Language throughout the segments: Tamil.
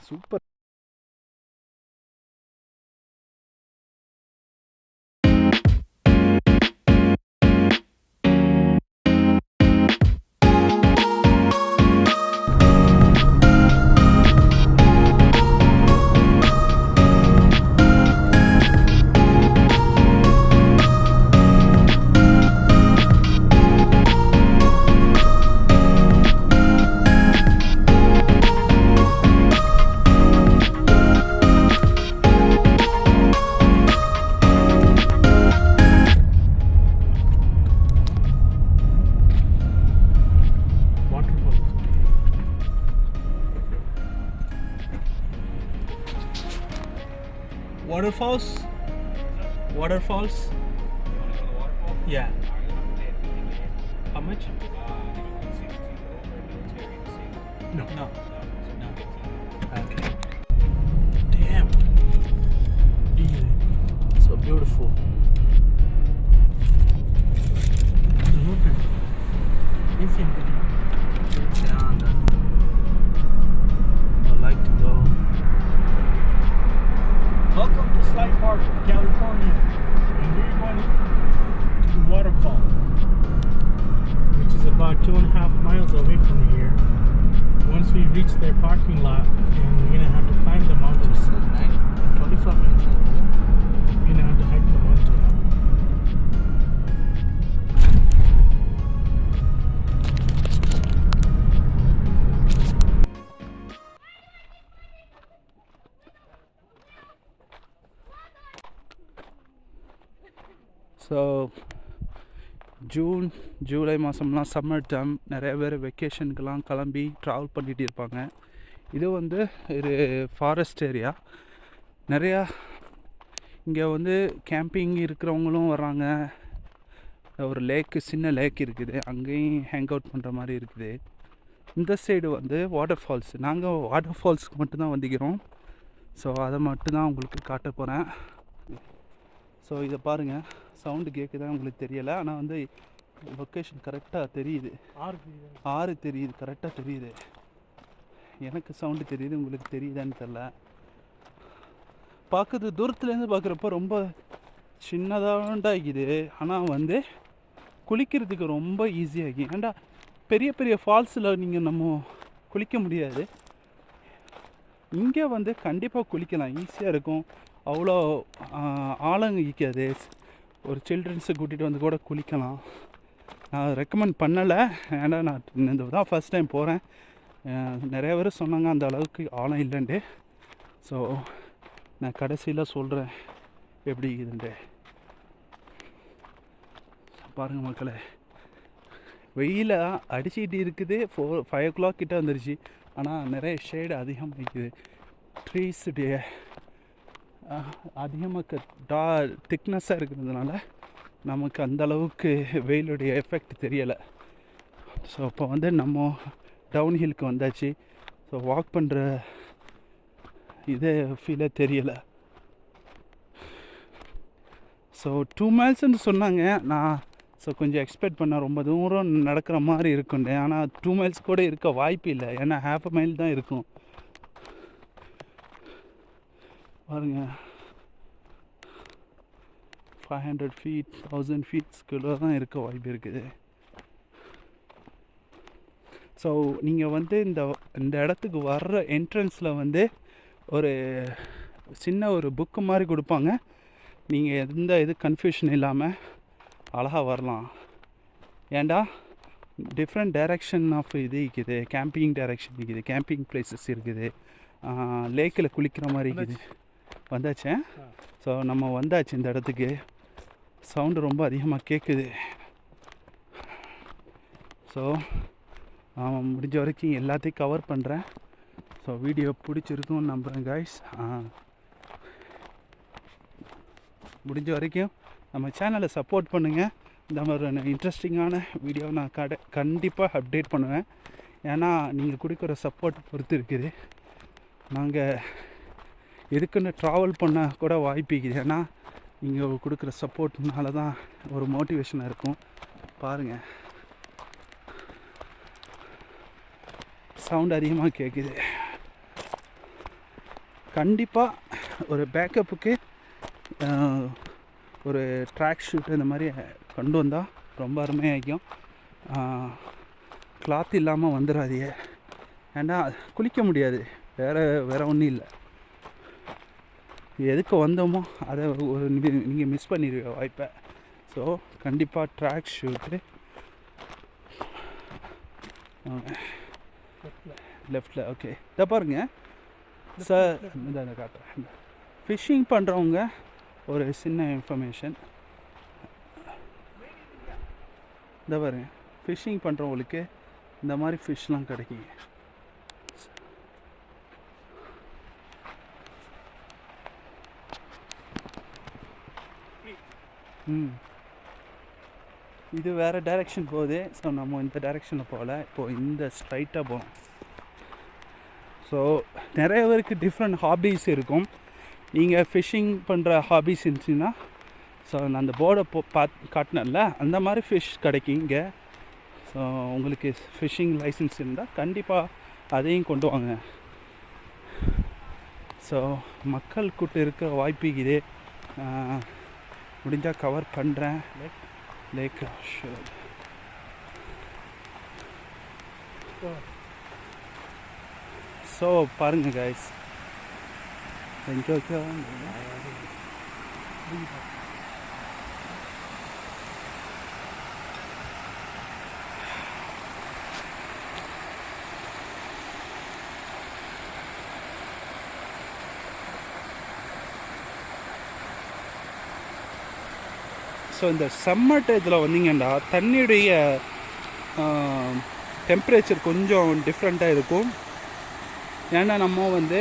Super. Waterfalls? Waterfalls? You want to go to the waterfall? Yeah. Alright, I'm gonna pay a ticket. How much? They go 160 over military to see. No. No. Okay. Damn. So beautiful. Look at it. I like to go. Welcome to Slide Park, California. And we're going to the waterfall, which is about 2.5 miles away from here. Once we reach their parking lot, and we're gonna have to climb the mountain. 25 minutes. We're gonna have to hike the mountain. So July மாதம்லாம் சம்மர் டைம், நிறைய பேர் வெக்கேஷனுக்கெலாம் கிளம்பி ட்ராவல் பண்ணிகிட்டு இருப்பாங்க. இது வந்து ஒரு ஃபாரஸ்ட் ஏரியா. நிறையா இங்கே வந்து கேம்பிங் இருக்கிறவங்களும் வர்றாங்க. ஒரு லேக்கு, சின்ன லேக் இருக்குது, அங்கேயும் ஹேங் அவுட் பண்ணுற மாதிரி இருக்குது. இந்த சைடு வந்து வாட்டர் ஃபால்ஸ். நாங்கள் வாட்டர் ஃபால்ஸுக்கு மட்டும்தான் வந்துக்கிறோம். ஸோ அதை மட்டும்தான் உங்களுக்கு காட்ட போகிறேன். ஸோ இதை பாருங்கள், சவுண்டு கேட்குதான் உங்களுக்கு தெரியலை, ஆனால் வந்து லொக்கேஷன் கரெக்டாக தெரியுது. ஆறு தெரியுது, கரெக்டாக தெரியுது. எனக்கு சவுண்டு தெரியுது, உங்களுக்கு தெரியுதான்னு தெரில. பார்க்குறது தூரத்துலேருந்து பார்க்குறப்ப ரொம்ப சின்னதாகிக்குது, ஆனால் வந்து குளிக்கிறதுக்கு ரொம்ப ஈஸியாகி. ஏன்டா பெரிய பெரிய ஃபால்ஸில் நீங்கள் நம்ம குளிக்க முடியாது, இங்கே வந்து கண்டிப்பாக குளிக்கலாம், ஈஸியாக இருக்கும். அவ்வளோ ஆழங்க ஈக்காது. ஒரு சில்ட்ரன்ஸை கூட்டிகிட்டு வந்து கூட குளிக்கலாம். நான் ரெக்கமெண்ட் பண்ணலை, ஏன்னா நான் இந்த தான் ஃபஸ்ட் டைம் போகிறேன். நிறைய பேர் சொன்னாங்க அந்த அளவுக்கு ஆழம் இல்லைன்ட்டு. ஸோ நான் கடைசியில் சொல்கிறேன் எப்படி இதுன்ட்டு. பாருங்கள் மக்களே, வெயில அடிச்சுக்கிட்டு இருக்குது. 5 o'clock கிட்டே வந்துருச்சு, ஆனால் நிறைய ஷேடு அதிகமாக இருக்குது. ட்ரீஸுடைய அதிகமாக திக்னஸ்ஸாக இருக்கிறதுனால நமக்கு அந்தளவுக்கு வெயிலுடைய எஃபெக்ட் தெரியலை. ஸோ இப்போ வந்து நம்ம டவுன் ஹில்க்கு வந்தாச்சு. ஸோ வாக் பண்ணுற இதே ஃபீலே தெரியலை. ஸோ 2 miles சொன்னாங்க. நான் கொஞ்சம் எக்ஸ்பெக்ட் பண்ணேன் ரொம்ப தூரம் நடக்கிற மாதிரி இருக்குண்டு. ஆனால் 2 miles கூட இருக்க வாய்ப்பு இல்லை, ஏன்னா 1/2 mile தான் இருக்கும். பாருங்க, 500 feet 1000 feet தான் இருக்க வாய்ப்பு இருக்குது. ஸோ நீங்கள் வந்து இந்த இடத்துக்கு வர்ற என்ட்ரன்ஸில் வந்து ஒரு சின்ன ஒரு புக்கு மாதிரி கொடுப்பாங்க. நீங்கள் எந்த கன்ஃபியூஷன் இல்லாமல் அழகாக வரலாம். ஏண்டா டிஃப்ரெண்ட் டைரெக்ஷன் ஆஃப் இது இருக்குது, கேம்பிங் டைரெக்ஷன் இருக்குது, கேம்பிங் பிளேசஸ் இருக்குது, லேக்கில் குளிக்கிற மாதிரி இருக்குது. வந்தாச்சேன். ஸோ நம்ம வந்தாச்சு இந்த இடத்துக்கு. சவுண்டு ரொம்ப அதிகமாக கேட்குது. ஸோ முடிஞ்ச வரைக்கும் எல்லாத்தையும் கவர் பண்ணுறேன். ஸோ வீடியோ பிடிச்சிருக்கும்னு நம்புகிறேன் காய்ஸ். முடிஞ்ச வரைக்கும் நம்ம சேனலை சப்போர்ட் பண்ணுங்கள். இந்த மாதிரி இன்ட்ரெஸ்டிங்கான வீடியோ நான் கண்டிப்பாக அப்டேட் பண்ணுவேன். ஏன்னா நீங்கள் கொடுக்குற சப்போர்ட் பொறுத்து இருக்குது. நாங்கள் எதுக்குன்னு ட்ராவல் பண்ண கூட வாய்ப்பிக்குது. ஏன்னா நீங்கள் கொடுக்குற சப்போர்ட்னால தான் ஒரு மோட்டிவேஷனாக இருக்கும். பாருங்கள், சவுண்ட் அதிகமாக கேட்குது. கண்டிப்பாக ஒரு பேக்கப்புக்கு ஒரு ட்ராக் ஷூட் இந்த மாதிரி கொண்டு வந்தால் ரொம்ப அருமையாகிக்கும். கிளாத் இல்லாமல் வந்துடாதீங்க, ஏன்னா குளிக்க முடியாது, வேறு ஒன்றும் இல்லை. எதுக்கு வந்தோமோ அதை ஒரு நீங்கள் மிஸ் பண்ணிடுவீங்க வாய்ப்பை. ஸோ கண்டிப்பாக ட்ராக் ஷூட்டு லெஃப்டில். ஓகே, இதை பாருங்கள் சார், இந்த காட்டுறேன். ஃபிஷ்ஷிங் பண்ணுறவங்க ஒரு சின்ன இன்ஃபர்மேஷன், இந்த பாருங்க, ஃபிஷ்ஷிங் பண்ணுறவங்களுக்கு இந்த மாதிரி ஃபிஷ்லாம் கிடைக்குங்க. இது வேறு டைரெக்ஷன் போகுது. ஸோ நம்ம இந்த டைரெக்ஷனில் போகல, இப்போது இந்த ஸ்ட்ரைட்டாக போகணும். ஸோ நிறைய பேருக்கு டிஃப்ரெண்ட் ஹாபீஸ் இருக்கும். நீங்கள் ஃபிஷ்ஷிங் பண்ணுற ஹாபீஸ் இருந்துச்சுன்னா, ஸோ நான் அந்த போர்டை காட்டினேன்ல, அந்த மாதிரி ஃபிஷ் கிடைக்கும் இங்கே. ஸோ உங்களுக்கு ஃபிஷ்ஷிங் லைசன்ஸ் இருந்தால் கண்டிப்பாக அதையும் கொண்டு வாங்க. ஸோ மக்கள் கூட்டு இருக்கிற வாய்ப்பு இது. முடிஞ்சால் கவர் பண்ணுறேன். லேக் ஸோ பாருங்கள் கைஸ், எங்கே ஸோ இந்த சம்மர் டயத்தில் வந்தீங்கன்னா தண்ணியுடைய டெம்பரேச்சர் கொஞ்சம் டிஃப்ரெண்ட்டாக இருக்கும். ஏன்னா நம்ம வந்து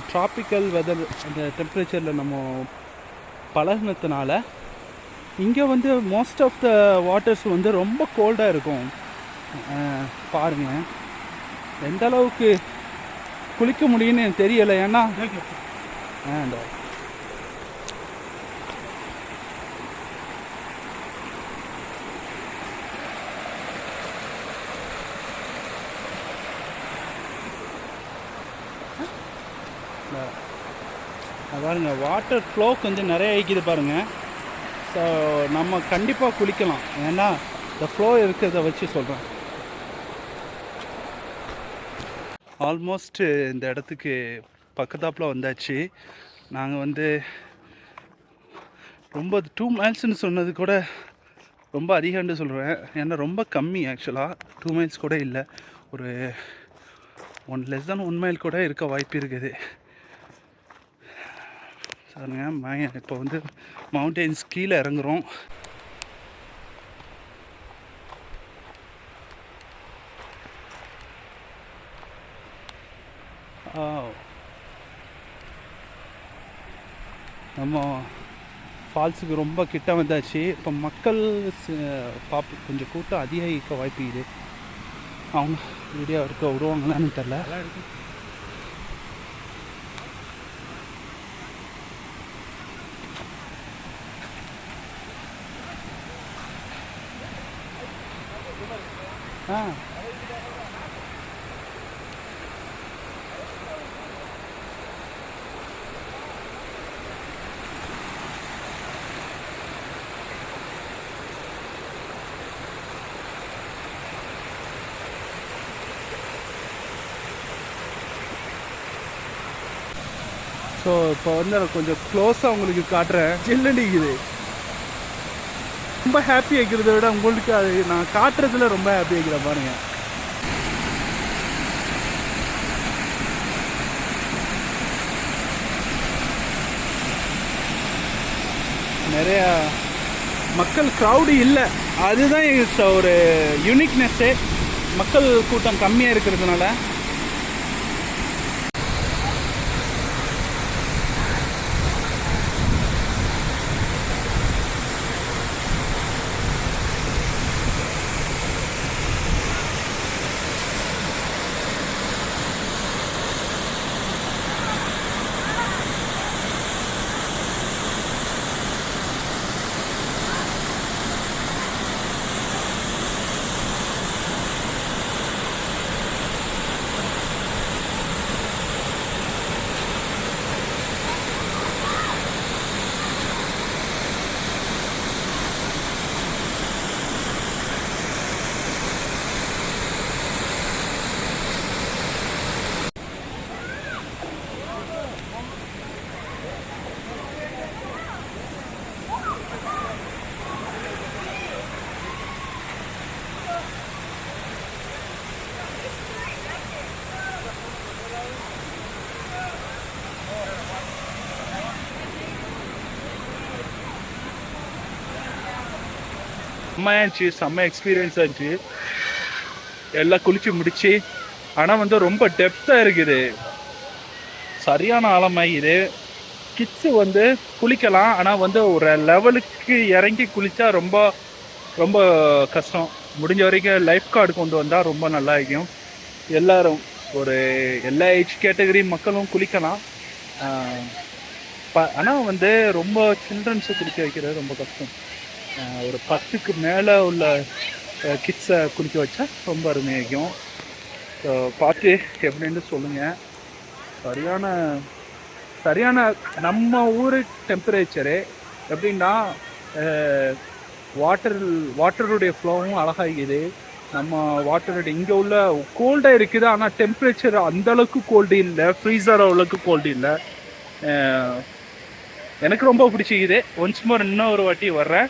ட்ராபிக்கல் வெதர் அந்த டெம்பரேச்சரில் நம்ம பழகினதுனால இங்கே வந்து மோஸ்ட் ஆஃப் த வாட்டர்ஸ் வந்து ரொம்ப கோல்டாக இருக்கும். பாருங்கள் எந்த அளவுக்கு குளிக்க முடியும்னு எனக்கு தெரியலை. ஏன்னா பாருங்க, வாட்டர் ஃப்ளோ கொஞ்சம் நிறைய ஆகிக்குது பாருங்கள். ஸோ நம்ம கண்டிப்பாக குளிக்கலாம், ஏன்னா இந்த ஃப்ளோ இருக்கிறத வச்சு சொல்கிறேன். ஆல்மோஸ்ட் இந்த இடத்துக்கு பக்கத்தாப்பில் வந்தாச்சு. நாங்கள் வந்து ரொம்ப 2 மைல்ஸ்ன்னு சொன்னது கூட ரொம்ப அதிகம்னு சொல்கிறேன். ஏன்னா ரொம்ப கம்மி, ஆக்சுவலாக 2 மைல்ஸ் கூட இல்லை, ஒரு லெஸ் தென் 1 மைல் கூட இருக்க வாய்ப்பு இருக்குது. பாருங்க, இப்போ வந்து மவுண்டெயின்ஸ் கீழே இறங்குறோம். நம்ம ஃபால்ஸுக்கு ரொம்ப கிட்ட வந்தாச்சு. இப்போ மக்கள் கொஞ்சம் கூட்டம் அதிகரிக்க வாய்ப்பு இது. அவங்க வீடியோ இருக்க விடுவாங்களான்னு தெரில. ஸோ இப்போ வந்து நான் கொஞ்சம் க்ளோஸாக உங்களுக்கு காட்டுறேன். சில்லடிக்குது, ரொம்ப ஹாப்பி ஆகிக்கிறத விட உங்களுக்கு அது நான் காட்டுறதுல ரொம்ப ஹாப்பி ஆகிக்கிறேன். பாருங்கள், நிறையா மக்கள் க்ரௌடு இல்லை, அதுதான் ஒரு யூனிக்னஸ்ஸே. மக்கள் கூட்டம் கம்மியாக இருக்கிறதுனால செம்ம எக்ஸ்பீரியன்ஸாக இருந்துச்சு. எல்லாம் குளிச்சு முடிச்சு. ஆனால் வந்து ரொம்ப டெப்த்தாக இருக்குது, சரியான ஆழமாகிது. கிட்ஸு வந்து குளிக்கலாம், ஆனால் வந்து ஒரு லெவலுக்கு இறங்கி குளித்தா ரொம்ப ரொம்ப கஷ்டம். முடிஞ்ச வரைக்கும் லைஃப் கார்டு கொண்டு வந்தால் ரொம்ப நல்லா இருக்கும். எல்லாரும் ஒரு எல்லா ஏஜ் கேட்டகரி மக்களும் குளிக்கலாம். ஆனால் வந்து ரொம்ப சில்ட்ரன்ஸை குளிக்க வைக்கிறது ரொம்ப கஷ்டம். ஒரு 10க்கு மேலே உள்ள கிட்ஸை குளிக்க வச்சா ரொம்ப அருமையாகும். ஸோ பார்த்து எப்படின்னு சொல்லுங்கள். சரியான நம்ம ஊர் டெம்பரேச்சரு எப்படின்னா வாட்டருடைய ஃப்ளோவும் அழகாகிது. நம்ம வாட்டருடைய இங்கே உள்ள கோல்டாக இருக்குது, ஆனால் டெம்பரேச்சர் அந்தளவுக்கு கோல்டு இல்லை, ஃப்ரீசர் அவ்வளோக்கு கோல்டு இல்லை. எனக்கு ரொம்ப பிடிச்சிக்குது. ஒன்ஸ் மோர் இன்னும் ஒரு வாட்டி வர்றேன்.